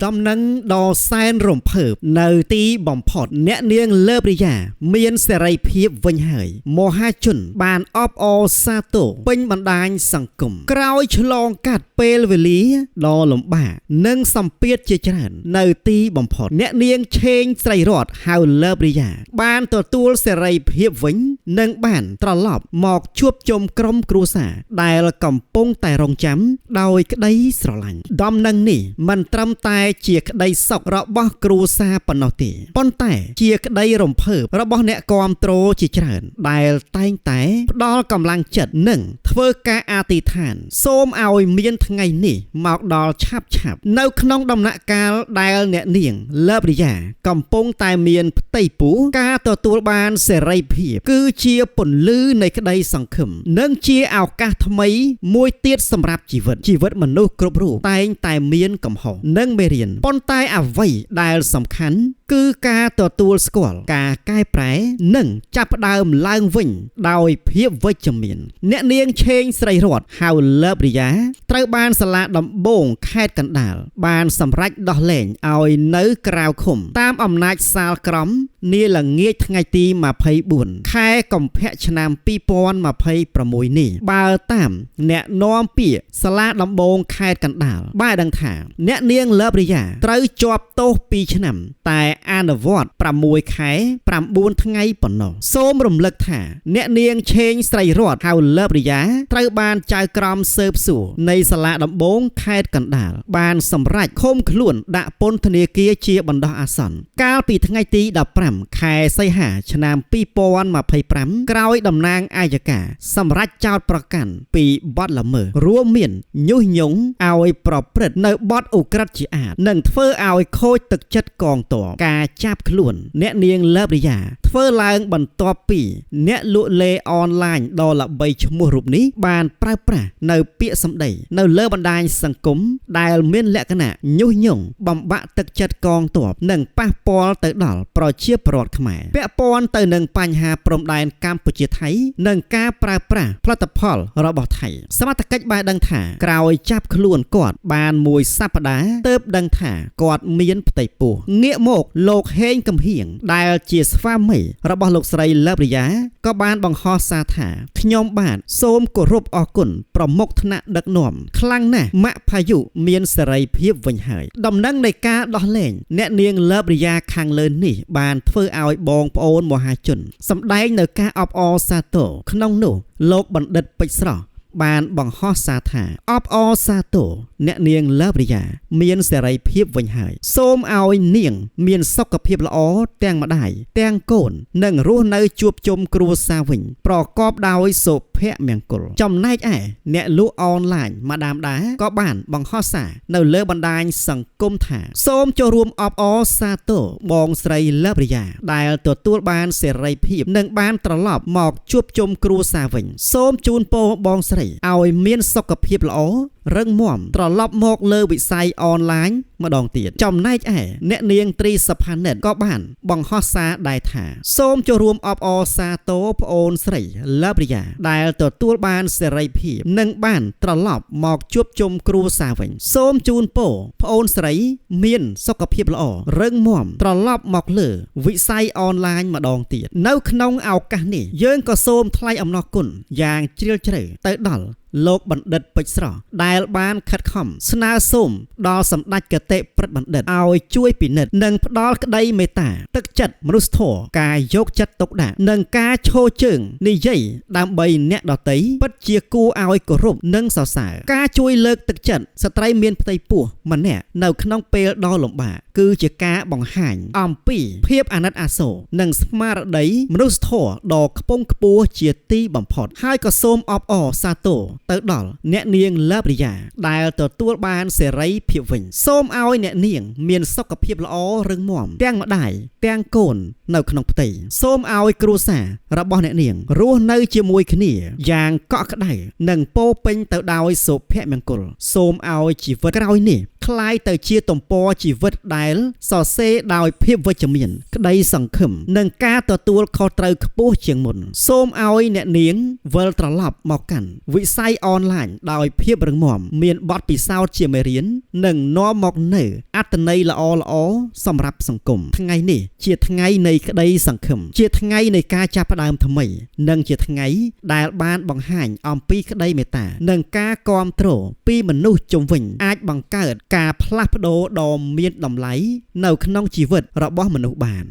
ដំណឹងដ៏សែនរំភើបនៅទីបំផុតអ្នកនាងលើបរិយាមានសេរីភាពវិញហើយមហាជនបានអបអរសាទរពេញបណ្ដាញសង្គមក្រោយឆ្លងកាត់ពេលវេលាដ៏លំបាកនិងសម្ពាធជាច្រើននៅទីបំផុតអ្នកនាងឆេងស្រីរតហៅលើបរិយាបានទទួលសេរីភាពវិញនិងបានត្រឡប់មកជួបជុំក្រុមគ្រួសារដែលកំពុងតែរងចាំដោយក្តីស្រឡាញ់ដំណឹងនេះមិនត្រឹមតែជាក្តីសុខរបស់គ្រួសារប៉ុណ្ណោះទេប៉ុន្តែជាក្តីរំភើបរបស់អ្នកគាំទ្រជាច្រើនដែលតែងតែផ្ដល់កម្លាំងចិត្តនិងធ្វើការអធិដ្ឋានសូមឲ្យមានថ្ងៃនេះមកដល់ឆាប់នៅក្នុងដំណាក់កាលដែលអ្នកនាងលើបរិយាកំពុងតែមានផ្ទៃពោះការទទួលបានសេរីភាពគឺជាពន្លឺនៃក្តីសង្ឃឹមនិងជាឱកាសថ្មីមួយទៀតសម្រាប់ជីវិតមនុស្សគ្រប់រូបតែងតែមានកំហុសនិងមេរៀនប៉ុន្តែអ្វីដែលសំខាន់គឺការទទួលស្គាល់ការកែប្រែនិងចាប់ផ្ដើមឡើងវិញដោយភាពវិជ្ជមានអ្នកនាងឆេងស្រីរតហៅលើបរិយាត្រូវបានសាលាដំបងខេត្តកណ្ដាលបានសម្រេចដោះលែងឲ្យនៅក្រៅឃុំតាមអំណាចសាលក្រមនាល្ងាចថ្ងៃទី24ខែកុម្ភៈឆ្នាំ2026នេះបើតាមអ្នកនាំពាក្យសាលាដំបងខេត្តកណ្ដាលបានដឹងថាអ្នកនាងលើបរិយាត្រូវជាប់ទោស2ឆ្នាំតែអនុវត្ត6ខែ9ថ្ងៃប៉ុណ្ណោះសូមរំលឹកថាអ្នកនាងឆេងស្រីរតហៅលើបរិយាត្រូវបានចៅក្រមស៊ើបសួរនៃសាលាដំបងខេត្តកណ្ដាលបានសម្រេចឃុំខ្លួនដាក់ពន្ធនាគារជាបណ្ដោះអាសន្នកាលពីថ្ងៃទី15ខែសីហាឆ្នាំ2025ក្រោយតំណាងអាយកាសម្រេចចោទប្រកាន់ពីបទល្មើសរួមមានញុះញង់ឲ្យប្រព្រឹត្តនៅបទឧក្រិដ្ឋជាអាតនិងធ្វើឲ្យខូចទឹកចិត្តកងទ័ពការចាប់ខ្លួនអ្នកនាងលើបរិយាធ្វើឡើងបន្ទាប់ពីអ្នកលក់លេអនឡាញដ៏ល្បីឈ្មោះរូបនេះបានប្រើប្រាស់នៅពាក្យសម្ដីនៅលើបណ្ដាញសង្គមដែលមានលក្ខណៈញុះញង់បំបាក់ទឹកចិត្តកងទ័ពនិងប៉ះពាល់ទៅដល់ប្រជាពលរដ្ឋខ្មែរពាក់ព័ន្ធទៅនឹងបញ្ហាព្រំដែនកម្ពុជាថៃនិងការប្រើប្រាស់ផលិតផលរបស់ថៃសមត្ថកិច្ចបានដឹងថាក្រោយចាប់ខ្លួនគាត់បានមួយសប្តាហ៍ទើបដឹងថាគាត់មានផ្ទៃពោះងាកមកលោកហេងកំហៀងដែលជាស្វាមីរបស់លោកស្រីលើបរិយាក៏បានបង្ហោះសារថាខ្ញុំបាទសូមគោរពអរគុណប្រមុខថ្នាក់ដឹកនាំខ្លាំងណាស់ម៉ាក់ផាយុមានសេរីភាពវិញហើយដំណឹងនៃការដោះលែងអ្នកនាងលើបរិយាខាងលើនេះបានធ្វើឲ្យបងប្អូនមហាជនសម្ដែងនៅការអបអរសាទរក្នុងនោះលោកបណ្ឌិតពេជ្រស្រស់បានបង្ហោះសារថាអបអរសាទរអ្នកនាងលើបរិយាមានសេរីភាពវិញហើយសូមឲ្យនាងមានសុខភាពល្អទាំងម្ដាយទាំងកូននិងរស់នៅជួបជុំគ្រួសារវិញប្រកបដោយសុភមង្គលចំណែកឯអ្នកលក់អនឡាញម៉ាដាមដាក៏បានបង្ហោះសារនៅលើបណ្ដាញសង្គមថាសូមចូលរួមអបអរសាទរបងស្រីលើបរិយាដែលទទួលបានសេរីភាពនិងបានត្រឡប់មកជួបជុំគ្រួសារវិញសូមជូនពរបងស្រីឲ្យមានសុខភាពល្អរឹងមាំត្រឡប់មកលើវិស័យអនឡាញម្ដងទៀតចំណែកឯអ្នកនាងត្រីសុផានិតក៏បានបង្ហោះសារដែរថាសូមចូលរួមអបអរសាទរប្អូនស្រីលើបរិយាដែលទទួលបានសេរីភាពនិងបានត្រឡប់មកជួបជុំគ្រួសារវិញសូមជូនពរប្អូនស្រីមានសុខភាពល្អរឹងមាំត្រឡប់មកលើវិស័យអនឡាញម្ដងទៀតនៅក្នុងឱកាសនេះយើងក៏សូមថ្លែងអំណរគុណយ៉ាងជ្រាលជ្រៅទៅដល់លោកបណ្ឌិតពេជ្រស្រស់ដែលបានខិតខំស្នើសុំដល់សម្ដេចគតិប្រិទ្ធបណ្ឌិតឲ្យជួយពិនិត្យនិងផ្ដល់ក្តីមេត្តាទឹកចិត្តមនុស្សធម៌ការយកចិត្តទុកដាក់និងការឈរជើងនិយាយដើម្បីអ្នកដទៃពិតជាគួរឲ្យគោរពនិងសរសើរការជួយលើកទឹកចិត្តស្ត្រីមានផ្ទៃពោះម្នាក់នៅក្នុងពេលដ៏លំបាកគឺជាការបង្ហាញអំពីភាពអាណិតអាសូរនិងស្មារតីមនុស្សធម៌ដ៏ខ្ពង់ខ្ពស់ជាទីបំផុតហើយក៏សូមអបអរសាទរទៅដល់អ្នកនាងលើបរិយាដែលទទួលបានសេរីភាពវិញសូមឲ្យអ្នកនាងមានសុខភាពល្អរឹងមាំទាំងម្ដាយទាំងកូន នៅក្នុងផ្ទៃសូមឲ្យគ្រួសាររបស់អ្នកនាងរស់នៅជាមួយគ្នាយ៉ាងកក់ក្ដៅនិងពោពេញទៅដោយសុភមង្គលសូមឲ្យជីវិតក្រោយនេះคล้ายទៅជាទំព័រជីវិតដែលសរសេរដោយភាពវិជ្ជមានក្តីសង្ឃឹមនិងការទទួលខុសត្រូវខ្ពស់ជាងមុនសូមឲ្យអ្នកនាងវិលត្រឡប់មកកាន់វិស័យអនឡាញដោយភាពរឹងមាំមានបទពិសោធន៍ជាមេរៀននិងនាំមកនូវអត្ថន័យល្អៗសម្រាប់សង្គមថ្ងៃនេះជាថ្ងៃនៃក្តីសង្ឃឹមជាថ្ងៃនៃការចាប់ផ្ដើមថ្មីនិងជាថ្ងៃដែលបានបង្ហាញអំពីក្តីមេត្តានិងការគាំទ្រពីមនុស្សជុំវិញអាចបង្កើតការផ្លាស់ប្ដូរដ៏មានតម្លៃនៅក្នុងជីវិតរបស់មនុស្សបាន